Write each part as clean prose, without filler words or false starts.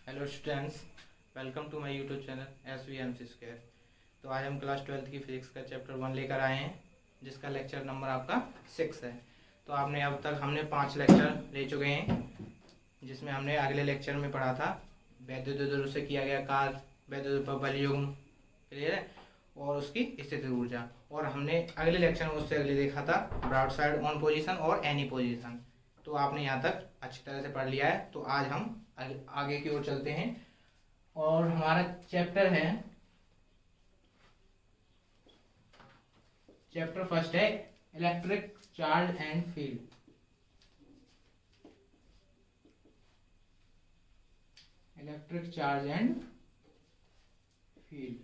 Hello students, welcome to my YouTube channel S V M C square. तो आज हम class 12th की physics का चैप्टर 1 लेकर आए हैं, जिसका लेक्चर नंबर आपका 6 है। तो आपने अब तक हमने 5 लेक्चर ले चुके हैं, जिसमें हमने अगले लेक्चर में पढ़ा था वैद्युत विद्युत से किया गया कार्य, वैद्युत पर बल युग्म, क्लियर है, और उसकी स्थितिज ऊर्जा। और हमने अगले लेक्चर में उससे अगले देखा था ब्रॉडसाइड ऑन पोजीशन और एनी पोजीशन। तो आपने यहाँ तक अच्छी तरह से पढ़ लिया है। तो आज हम आगे की ओर चलते हैं और हमारा चैप्टर है, चैप्टर फर्स्ट है electric charge and field. Electric charge and field,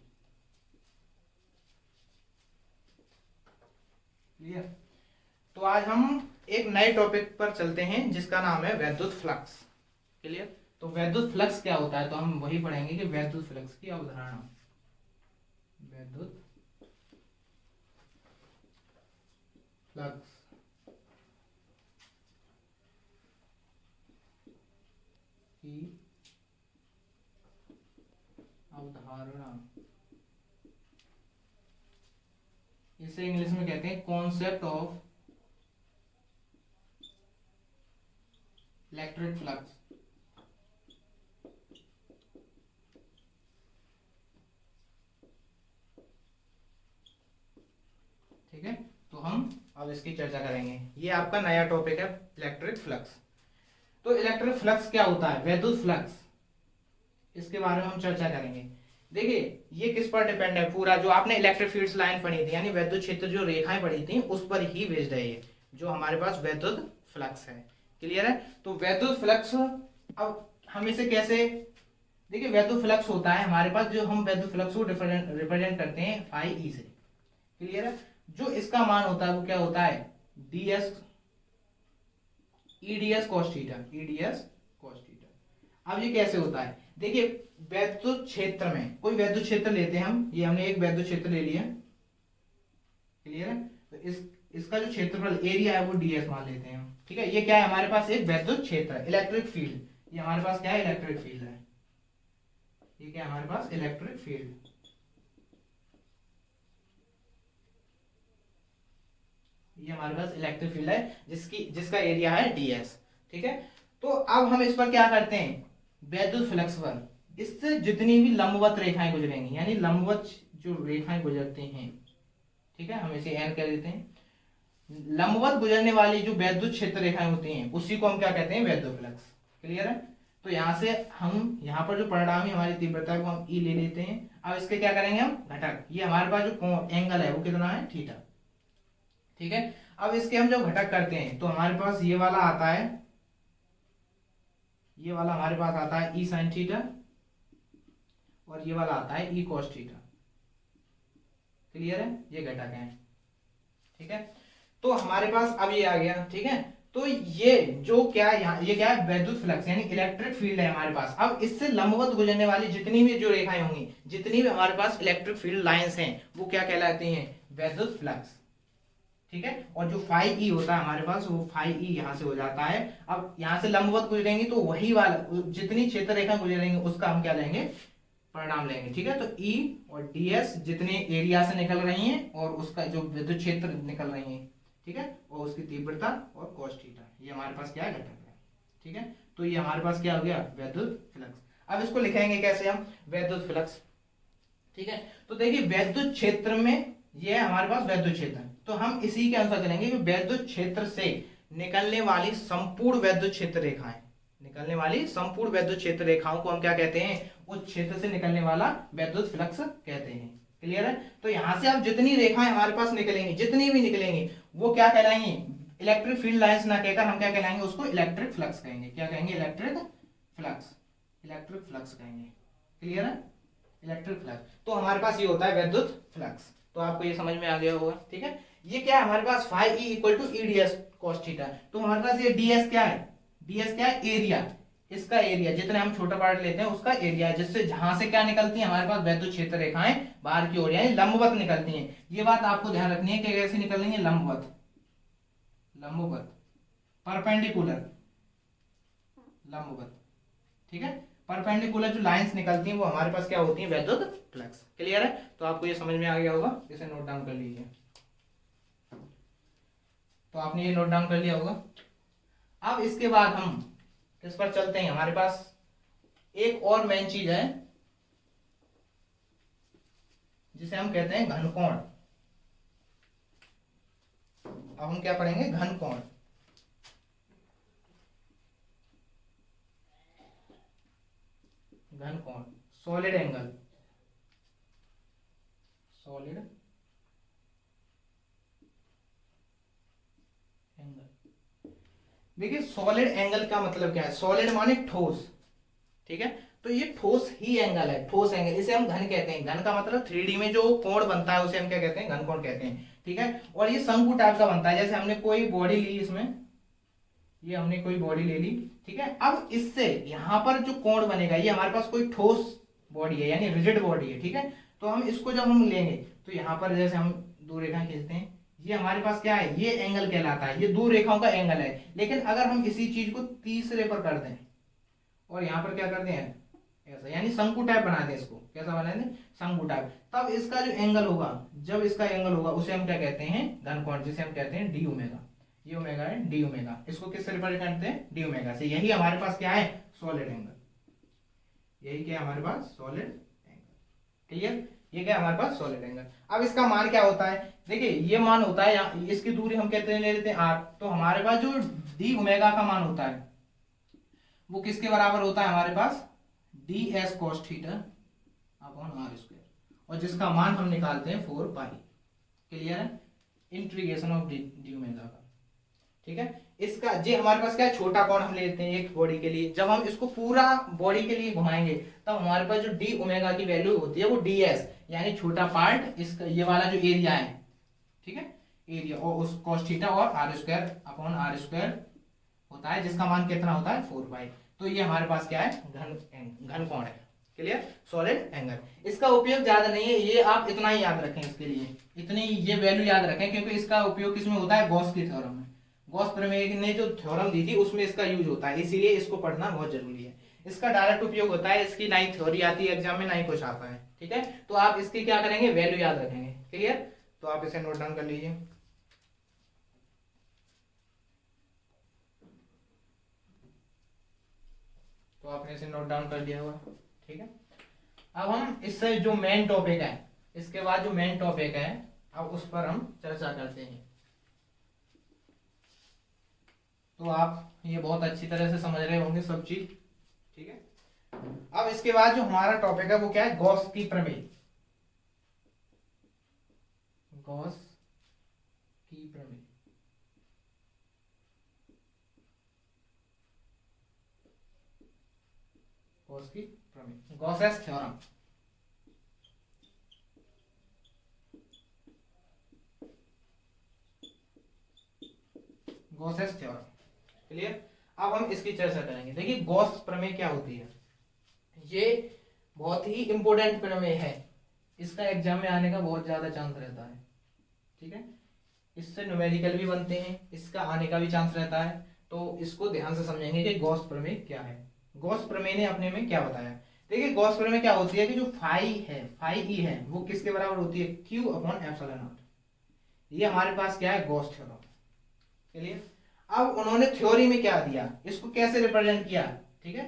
clear. तो आज हम एक नए टॉपिक पर चलते हैं जिसका नाम है वैद्युत फ्लक्स, क्लियर। तो वैद्युत फ्लक्स क्या होता है, तो हम वही पढ़ेंगे कि वैद्युत फ्लक्स की अवधारणा, वैद्युत फ्लक्स की अवधारणा, इसे इंग्लिश में कहते हैं कॉन्सेप्ट ऑफ इलेक्ट्रिक फ्लक्स। ठीक है, तो हम अब इसकी चर्चा करेंगे। ये आपका नया टॉपिक है इलेक्ट्रिक फ्लक्स। तो इलेक्ट्रिक फ्लक्स क्या होता है, वैद्युत फ्लक्स, इसके बारे में हम चर्चा करेंगे। देखिए ये किस पर डिपेंड है, पूरा जो आपने इलेक्ट्रिक फील्ड्स लाइन पढ़ी थी, यानी वैद्युत क्षेत्र जो रेखाएं पढ़ी थी, उस पर ही बेस्ड है ये जो हमारे पास वैद्युत फ्लक्स है, क्लियर है। तो वैद्युत फ्लक्स, अब हम इसे कैसे, देखिए वैद्युत फ्लक्स होता है हमारे पास, जो हम वैद्युत फ्लक्स को रिप्रेजेंट करते हैं फाई ई से, क्लियर है। जो इसका मान होता है वो क्या होता है, D S E D S cos theta, E D S cos theta. अब ये कैसे होता है, देखिए वैद्युत क्षेत्र में, कोई वैद्युत क्षेत्र लेते हैं हम, ये हमने एक वैद्युत क्षेत्र ले लिया, क्लियर है। तो इसका जो क्षेत्रफल एरिया है वो डीएस मान लेते हैं हम, ठीक है। ये क्या है, हमारे पास एक वैद्युत क्षेत्र है, इलेक्ट्रिक फील्ड। ये हमारे पास क्या है, इलेक्ट्रिक फील्ड है। ये क्या है हमारे पास, इलेक्ट्रिक फील्ड। ये हमारे पास इलेक्ट्रिक फील्ड है जिसका एरिया है डीएस, ठीक है। तो अब हम इस पर क्या करते हैं, वैद्युत फ्लक्स पर इससे जितनी भी लंबवत रेखाएं गुजरेंगी, यानी लंबवत जो रेखाएं गुजरती हैं, ठीक है, हम इसे एन कर देते हैं। लंबवत गुजरने वाली जो वैद्युत क्षेत्र रेखाएं होती हैं उसी को हम क्या कहते हैं, वैद्युत फ्लक्स, क्लियर है। तो यहां से हम यहाँ पर जो परिणामी हमारी तीव्रता को हम ई ले लेते हैं। अब इसके क्या करेंगे हम घटक, ये हमारे पास जो एंगल है वो कितना है, थीटा, ठीक है। अब इसके हम जब घटक करते हैं तो हमारे पास ये वाला आता है, ये वाला हमारे पास आता है ई साइन थीटा, और ये वाला आता है ई कॉस थीटा, क्लियर है। ये घटक है, ठीक है। तो हमारे पास अब ये आ गया, ठीक है। तो ये जो क्या यहाँ, ये क्या है, वैद्युत फ्लक्स यानी इलेक्ट्रिक फील्ड है हमारे पास। अब इससे लंबवत गुजरने वाली जितनी भी जो रेखाएं होंगी, जितनी भी हमारे पास इलेक्ट्रिक फील्ड लाइंस हैं, वो क्या कहलाती हैं, वैद्युत फ्लक्स, ठीक है। और जो फाई ई होता है हमारे पास, वो फाई ई यहाँ से हो जाता है। अब यहाँ से लंबवत गुजरेंगी तो वही वाला, जितनी क्षेत्र रेखा गुजरेंगी उसका हम क्या लेंगे, परिणाम लेंगे, ठीक है। तो ई और डीएस जितने एरिया से निकल रही हैं और उसका जो विद्युत क्षेत्र निकल रही है, ठीक है, और उसकी तीव्रता और कॉस थीटा, ये हमारे पास क्या है, घटक है, ठीक है। तो ये हमारे पास क्या हो गया, वैद्युत फ्लक्स। अब इसको लिखेंगे कैसे हम, वैद्युत फ्लक्स, ठीक है। तो देखिए वैद्युत क्षेत्र में ये है हमारे पास वैद्युत क्षेत्र, तो हम इसी के अनुसार चलेंगे कि वैद्युत क्षेत्र से निकलने वाली संपूर्ण वैद्युत क्षेत्र रेखाएं, निकलने वाली संपूर्ण वैद्युत क्षेत्र रेखाओं को हम क्या कहते हैं, उस क्षेत्र से निकलने वाला वैद्युत फ्लक्स कहते हैं, क्लियर है। तो यहां से अब जितनी रेखाएं हमारे पास निकलेंगी, जितनी भी निकलेंगी, वो क्या कहलाएंगी, इलेक्ट्रिक फील्ड लाइंस ना कहकर हम क्या कहलाएंगे, उसको इलेक्ट्रिक फ्लक्स कहेंगे। क्या कहेंगे, इलेक्ट्रिक फ्लक्स, इलेक्ट्रिक फ्लक्स कहेंगे, क्लियर है, इलेक्ट्रिक फ्लक्स। तो हमारे पास ये होता है वैद्युत फ्लक्स। तो आपको ये समझ में आ गया होगा, ठीक है। ये क्या है हमारे पास, phi E equal to E DS cos theta. तो हमारे पास ये डीएस क्या है, डीएस क्या है, एरिया, इसका एरिया, जितने हम छोटा पार्ट लेते हैं उसका एरिया है, जिससे जहां से क्या निकलती है हमारे पास वैद्युत क्षेत्र रेखाएं बाहर की ओर, यानी लंबवत निकलती हैं। ये बात आपको ध्यान रखनी है कि कैसे निकल रही है, लंबवत, लंबवत, परपेंडिकुलर, लंबवत, ठीक है। परपेंडिकुलर जो लाइंस निकलती हैं वो हमारे पास क्या होती हैं, वैद्युत फ्लक्स। क्लियर है? तो आपको ये समझ में आ गया होगा, इसे नोट डाउन कर लीजिए। तो आपने ये नोट डाउन कर लिया होगा। अब इसके बाद हम किस पर चलते हैं, हमारे पास एक और मेन चीज है जिसे हम कहते हैं घनकोण। अब हम क्या पढ़ेंगे, घनकोण। घनकोण, सॉलिड एंगल, सॉलिड एंगल। देखिए सॉलिड एंगल का मतलब क्या है, सॉलिड माने ठोस, ठीक है। तो ये ठोस ही एंगल है, ठोस एंगल, इसे हम घन कहते हैं। घन का मतलब 3D में जो कोण बनता है उसे हम क्या कहते हैं, घनकोण कहते हैं, ठीक है। और ये शंकु टाइप का बनता है, जैसे हमने कोई बॉडी ली, इसमें ये हमने कोई बॉडी ले ली, ठीक है। अब इससे यहाँ पर जो कोण बनेगा, ये हमारे पास कोई ठोस बॉडी है यानी रिजिड बॉडी है, ठीक है। तो हम इसको जब हम लेंगे तो यहाँ पर जैसे हम दो रेखा खींचते हैं, ये हमारे पास क्या है, ये एंगल कहलाता है, ये दो रेखाओं का एंगल है। लेकिन अगर हम इसी चीज को तीसरे पर कर दें और यहाँ पर क्या करते हैं ऐसा, यानी शंकु टाइप बना दें, इसको कैसा बना दें, शंकु टाइप, तब इसका जो एंगल होगा, जब इसका एंगल होगा उसे हम क्या कहते हैं, घनकोण, जिसे हम कहते हैं डी ओमेगा। ये ओमेगा है, डी ओमेगा। इसको किससे रिप्रेजेंट करते हैं, डी ओमेगा से। यही हमारे पास क्या है, सॉलिड एंगल। यही क्या है हमारे पास, सॉलिड एंगल। क्लियर? ये क्या है हमारे पास, सॉलिड एंगल। अब इसका मान क्या होता है, देखिए ये मान होता है, इसकी दूरी हम कहते हैं, ले लेते हैं आर। तो हमारे पास जो डी ओमेगा का मान होता है वो किसके बराबर होता है, हमारे पास D S cos theta upon R square, और जिसका मान हम निकालते हैं 4 पाई। क्लियर है? इंटीग्रेशन ऑफ डी ओमेगा का, ठीक है। इसका जे हमारे पास क्या है, छोटा कोण हम लेते हैं एक बॉडी के लिए। जब हम इसको पूरा बॉडी के लिए घुमाएंगे तब हमारे पास जो डी ओमेगा की वैल्यू होती है वो डी एस, यानी छोटा पार्ट, इसका ये वाला जो एरिया है, ठीक है, एरिया, और उस कॉस थीटा और R square upon R square होता है, जिसका मान कितना होता है, 4 पाई। तो ये हमारे पास क्या है, घनकोण है। क्लियर? Solid angle. इसका उपयोग ज्यादा नहीं है, ये आप इतना ही याद रखें, इसके लिए इतनी ये वैल्यू याद रखें, क्योंकि इसका उपयोग किसमें होता है, गॉस की थ्योरम में। गॉस प्रमेय ने जो थ्योरम दी थी उसमें इसका यूज होता है, इसीलिए इसको पढ़ना बहुत जरूरी है। इसका डायरेक्ट उपयोग होता है, इसकी ना ही थ्योरी आती है एग्जाम में, ना ही कुछ आता है, ठीक है। तो आप इसकी क्या करेंगे, वैल्यू याद रखेंगे। क्लियर? तो आप इसे नोट डाउन कर लीजिए। तो आपने इसे नोट डाउन कर लिया होगा, ठीक है। अब हम इससे जो मेन टॉपिक है, इसके बाद जो मेन टॉपिक है, अब उस पर हम चर्चा करते हैं। तो आप ये बहुत अच्छी तरह से समझ रहे होंगे सब चीज, ठीक है। अब इसके बाद जो हमारा टॉपिक है वो क्या है, गॉस की प्रमेय। गॉस की प्रमेय, गॉस की प्रमेय, Gauss's theorem. Gauss's theorem. Clear? अब हम इसकी चर्चा करेंगे। देखिए गॉस प्रमेय क्या होती है, ये बहुत ही इंपॉर्टेंट प्रमेय है, इसका एग्जाम में आने का बहुत ज्यादा चांस रहता है, ठीक है। इससे न्यूमेरिकल भी बनते हैं, इसका आने का भी चांस रहता है। तो इसको ध्यान से समझेंगे कि गॉस प्रमेय क्या है। गॉस प्रमेय ने अपने में क्या बताया, देखिए गॉस प्रमेय क्या होती है कि जो फाई है, फाई ई है, वो किसके बराबर होती है, क्यू अपॉन एप्सिलॉन नॉट। ये हमारे पास क्या है, गॉस थ्योरम। क्लियर? अब उन्होंने थ्योरी में क्या दिया, इसको कैसे रिप्रेजेंट किया, ठीक है।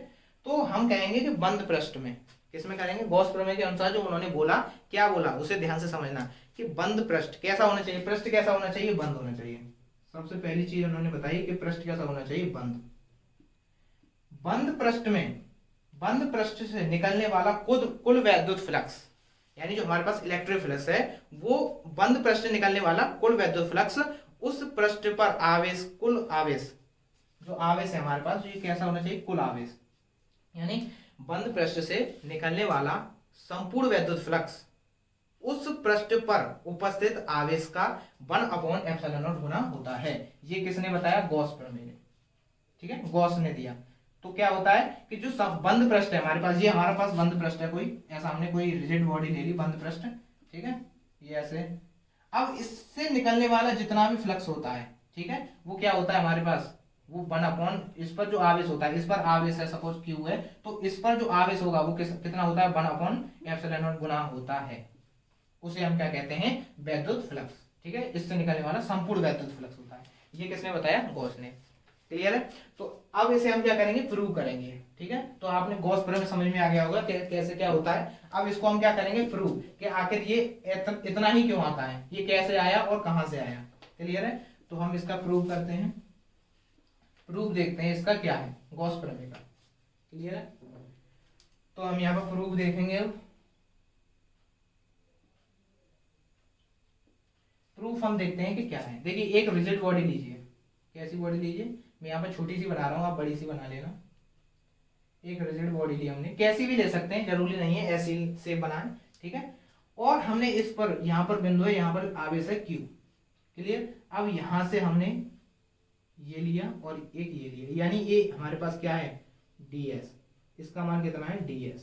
तो हम कहेंगे कि बंद पृष्ठ में, किसमें करेंगे, गॉस प्रमेय के अनुसार जो उन्होंने बोला, क्या बोला उसे ध्यान से समझना, कि बंद पृष्ठ कैसा होना चाहिए, पृष्ठ कैसा होना चाहिए, बंद होना चाहिए। सबसे पहली चीज उन्होंने बताई कि पृष्ठ कैसा होना चाहिए, बंद। बंद पृष्ठ में, बंद पृष्ठ से निकलने वाला कुल वैद्युत फ्लक्स, यानी जो हमारे पास इलेक्ट्रिक फ्लक्स है, वो बंद पृष्ठ से निकलने वाला कुल वैद्युत फ्लक्स, उस पृष्ठ पर आवेश, कुल आवेश, जो आवेश है हमारे पास, ये कैसा होना चाहिए, कुल आवेश, यानी बंद पृष्ठ से निकलने वाला संपूर्ण वैद्युत फ्लक्स उस पृष्ठ पर उपस्थित आवेश का 1 अपॉन एप्सिलॉन नॉट गुना होता है। ये किसने बताया, गॉस प्रमेय ने, ठीक है, गॉस ने दिया। तो क्या होता है कि जो सब बंद पृष्ठ है हमारे पास, ये हमारे पास बंद पृष्ठ है, कोई ऐसा हमने कोई रिजिड बॉडी ले ली, बंद पृष्ठ, ठीक है, ये ऐसे। अब इससे निकलने वाला जितना भी फ्लक्स होता है, ठीक है, वो क्या होता है हमारे पास, वो 1 इस पर जो आवेश होता है, इस पर आवेश है सपोज Q है, तो इस पर जो आवेश होगा वो कितना होता है 1/ε0 गुना होता है। उसे हम क्या कहते हैं वैद्युत फ्लक्स। ठीक है, इससे निकलने वाला संपूर्ण वैद्युत फ्लक्स होता है। ये किसने बताया गॉस ने। क्लियर है। तो अब इसे हम क्या करेंगे प्रूव करेंगे। ठीक है, तो आपने गॉस प्रमेय समझ में आ गया होगा कैसे क्या होता है। अब इसको हम क्या करेंगे प्रूव कि आखिर ये इतना ही क्यों आता है, ये कैसे आया और कहां से आया। क्लियर है, तो हम इसका प्रूव करते हैं। प्रूफ देखते हैं इसका क्या है गॉस प्रमेय का। क्लियर है, तो हम यहाँ पर प्रूफ देखेंगे। अब प्रूफ हम देखते हैं कि क्या है। देखिए एक रिजिड बॉडी लीजिए, कैसी बॉडी लीजिए, मैं यहाँ पर छोटी सी बना रहा हूँ, आप बड़ी सी बना लेना। एक रिजिड बॉडी ली हमने, कैसी भी ले सकते हैं, जरूरी नहीं है ऐसी से बनाए। ठीक है, और हमने इस पर यहाँ पर बिंदु है, यहाँ पर आवेश है Q। क्लियर, अब यहां से हमने ये लिया और एक ये लिया, यानी ये हमारे पास क्या है ds, इसका मान कितना है ds,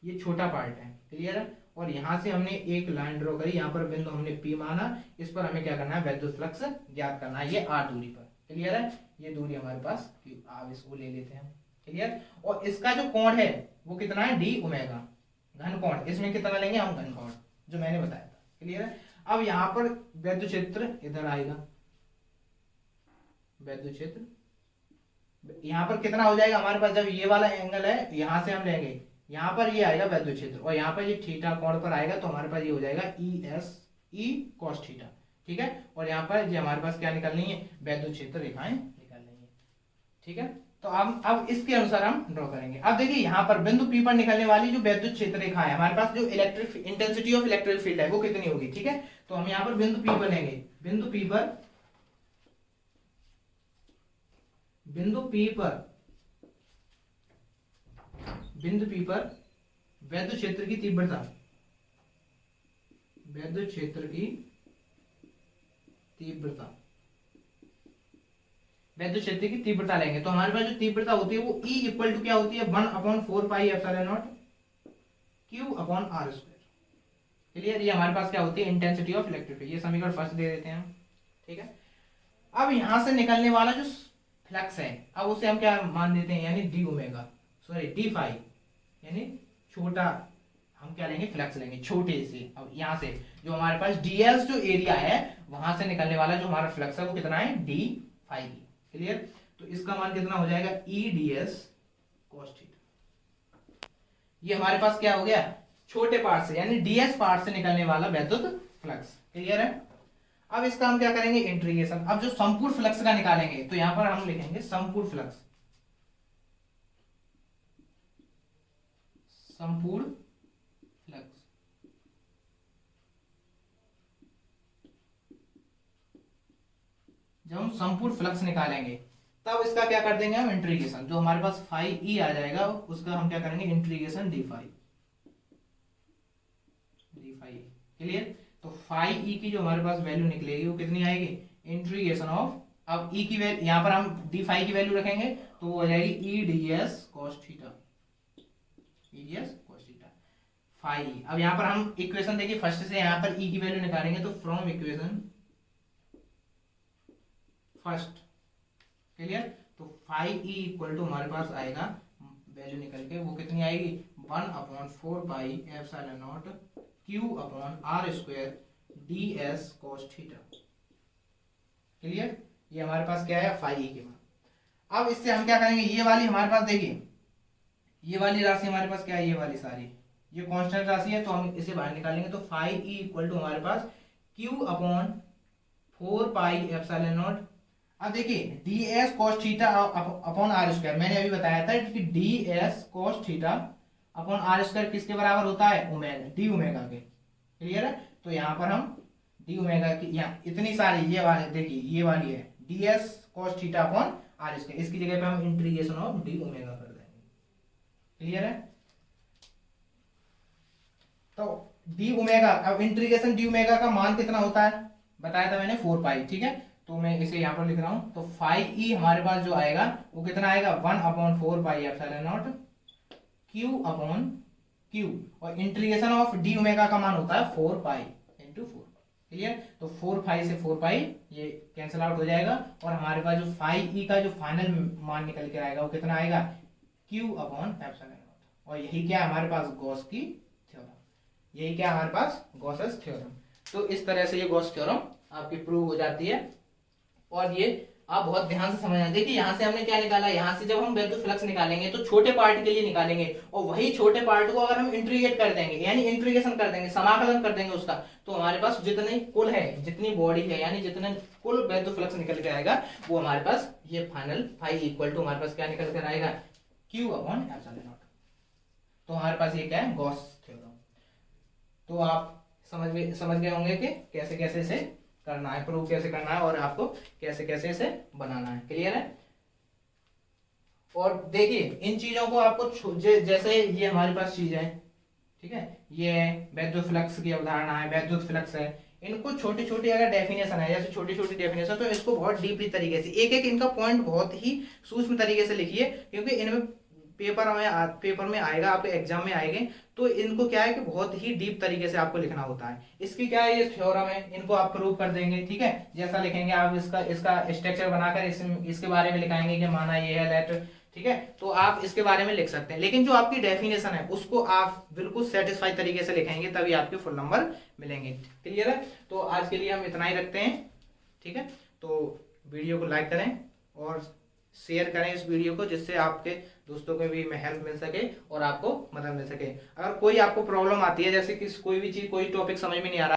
ये छोटा पार्ट है। क्लियर है, और यहां से हमने एक लाइन ड्रॉ करी, यहाँ पर बिंदु हमने P माना, इस पर हमें क्या करना है वैद्युत फ्लक्स ज्ञात करना है, ये r दूरी पर। क्लियर है, ये दूरी हमारे पास अब इसको ले लेते हैं। क्लियर, और इसका जो कोण है वो कितना है d ओमेगा, घन कोण, इसमें कितना लेंगे हम घन कोण जो मैंने बताया था। क्लियर है, अब यहाँ पर वैद्युत क्षेत्र इधर आएगा, वैद्युत क्षेत्र यहाँ पर कितना हो जाएगा हमारे पास, जब ये वाला एंगल है यहां से हम लेंगे, यहाँ पर ये आएगा वैद्युत क्षेत्र, और यहाँ पर ये थीटा कोण पर आएगा, तो हमारे पास ये हो जाएगा E cos थीटा। ठीक है, और यहाँ पर ये हमारे पास क्या निकलनी है वैद्युत क्षेत्र रेखाएं निकलनी है। ठीक है, तो अब इसके अनुसार हम ड्रॉ करेंगे। अब देखिए यहाँ पर बिंदु P पर निकलने वाली जो वैद्युत क्षेत्र रेखा है, हमारे पास जो electric intensity of electric field है वो कितनी होगी। ठीक है, तो हम यहाँ पर बिंदु P पर लेंगे, बिंदु P पर वैद्युत क्षेत्र की तीव्रता, वैद्युत क्षेत्र की तीव्रता, वैद्युत क्षेत्र की तीव्रता लेंगे, तो हमारे पास जो तीव्रता होती है वो E इक्वल टू क्या होती है 1/4πε0 Q/r²। क्लियर, ये हमारे पास क्या होती है इंटेंसिटी ऑफ इलेक्ट्रिक फील्ड। ये समीकरण फर्स्ट दे देते हैं हम। ठीक है, अब यहां से निकलने वाला जो फ्लक्स है, अब उसे हम क्या मान देते हैं, यानी D omega, sorry D phi, यानी छोटा हम क्या लेंगे फ्लक्स लेंगे छोटे से। अब यहां से जो हमारे पास ds जो एरिया है वहां से निकलने वाला जो हमारा फ्लक्स है वो कितना है डी फाई। क्लियर, तो इसका मान कितना हो जाएगा E ds cos थीटा। ये हमारे पास क्या हो गया छोटे पार्ट से, यानी ds पार्ट से निकलने वाला वैद्युत फ्लक्स। क्लियर है, अब इसका हम क्या करेंगे इंटीग्रेशन। अब जो संपूर्ण फ्लक्स का निकालेंगे तो यहां पर हम लिखेंगे संपूर्ण फ्लक्स, संपूर्ण फ्लक्स। जब हम संपूर्ण फ्लक्स निकालेंगे तब इसका क्या कर देंगे हम इंटीग्रेशन, जो हमारे पास फाई ई आ जाएगा उसका हम क्या करेंगे इंटीग्रेशन डी फाई। क्लियर, तो फाई ई की जो हमारे पास वैल्यू निकलेगी वो कितनी आएगी इंटीग्रेशन ऑफ, अब ई की वैल्यू यहां पर हम डी फाई की वैल्यू रखेंगे तो वो हो जाएगी ई ds cos थीटा, ई ds cos थीटा फाई। अब यहां पर हम इक्वेशन देखिए फर्स्ट से यहां पर ई की वैल्यू निकालेंगे, तो फ्रॉम इक्वेशन फर्स्ट। क्लियर, तो फाई ई इक्वल टू हमारे पास आएगा वैल्यू निकल के वो कितनी आएगी 1/4πε0 Q/r² ds cos theta. Clear, ये हमारे पास क्या है फाई ई के मान। अब इससे हम क्या करेंगे, ये वाली हमारे पास देखिए ये वाली राशि हमारे पास क्या है, ये वाली सारी ये कांस्टेंट राशि है, तो हम इसे बाहर निकालेंगे, तो फाई ई इक्वल टू हमारे पास Q/4πε0। अब देखिए ds cos theta upon r², मैंने अभी बताया था कि ds cos theta upon r² किसके बराबर होता है ओमेगा, डी ओमेगा के। क्लियर है, तो यहाँ पर हम डी ओमेगा की यहाँ इतनी सारी ये वाली देखिए ये वाली है ds cos theta upon r², इसकी जगह पे हम इंटीग्रेशन ऑफ डी ओमेगा कर देंगे। क्लियर है, तो डी ओमेगा, अब इंटीग्रेशन डी ओमेगा का मान कितना होता है बताया था मैंने 4π। ठीक है, तो मैं इसे यहाँ पर लिख रहा हूं, तो फाई ई हमारे पास जो आएगा वो कितना आएगा 1/4πε0 Q/Q, और इंटीग्रेशन ऑफ डी ओमेगा का मान होता है 4π × 4। क्लियर। तो 4 पाई से 4 पाई ये कैंसिल आउट हो जाएगा और हमारे पास जो फाई ई का जो फाइनल मान निकल के आएगा वो कितना आएगा, क्यू अपॉन एप्सिलॉन नॉट। और यही क्या है हमारे पास, गॉस की थ्योरम। यही क्या है हमारे पास, गॉसेस थ्योरम। तो इस तरह से ये गॉस थ्योरम आपकी प्रूव हो जाती है। और ये आप बहुत ध्यान से समझना। देखिए यहाँ से हमने क्या निकाला, यहाँ से जब हम वैल्यू फ्लक्स निकालेंगे तो छोटे पार्ट के लिए निकालेंगे, और वही छोटे पार्ट को अगर हम इंटीग्रेट कर देंगे यानी इंटीग्रेशन कर देंगे, समाकलन कर देंगे उसका, तो हमारे पास जितनी कुल है, जितनी बॉडी है, यानी जितने कुल वैल्यू फ्लक्स निकल के आएगा वो हमारे पास ये फाइनल फाई इक्वल टू हमारे पास क्या निकल कर आएगा, क्यू अपॉन एप्सिलॉन नॉट। तो हमारे पास ये क्या है, गॉस थ्योरम। तो आप समझ गए होंगे कि कैसे कैसे इसे करना है, प्रूव कैसे करना है और आपको कैसे कैसे इसे बनाना है। क्लियर है। और देखिए इन चीजों को आपको जैसे ये हमारे पास चीज है, ठीक है, ये वैद्युत फ्लक्स की अवधारणा है, वैद्युत फ्लक्स है, इनको छोटी छोटी अगर डेफिनेशन है, जैसे छोटी छोटी डेफिनेशन, तो इसको बहुत डीपली तरीके से एक एक इनका पॉइंट बहुत ही सूक्ष्म तरीके से लिखिए, क्योंकि इनमें पेपर में आएगा, आपके एग्जाम में आएंगे, तो इनको क्या है कि बहुत ही डीप तरीके से आपको लिखना होता है। इसकी क्या है, ये थ्योरम है, इनको आप प्रूव कर देंगे, ठीक है। जैसा लिखेंगे आप इसका स्ट्रक्चर बनाकर इसके बारे में लिखाएंगे कि माना ये है लेट, ठीक है, तो आप इसके बारे में लिख सकते हैं। लेकिन जो आपकी डेफिनेशन है उसको आप बिल्कुल सेटिस्फाई तरीके से लिखेंगे, तभी आपके फुल नंबर मिलेंगे। क्लियर है। तो आज के लिए हम इतना ही रखते हैं, ठीक है। तो वीडियो को लाइक करें और शेयर करें इस वीडियो को, जिससे आपके दोस्तों को भी हेल्प मिल सके और आपको मदद मिल सके। अगर कोई आपको प्रॉब्लम आती है, जैसे कि कोई भी चीज, कोई टॉपिक समझ में नहीं आ रहा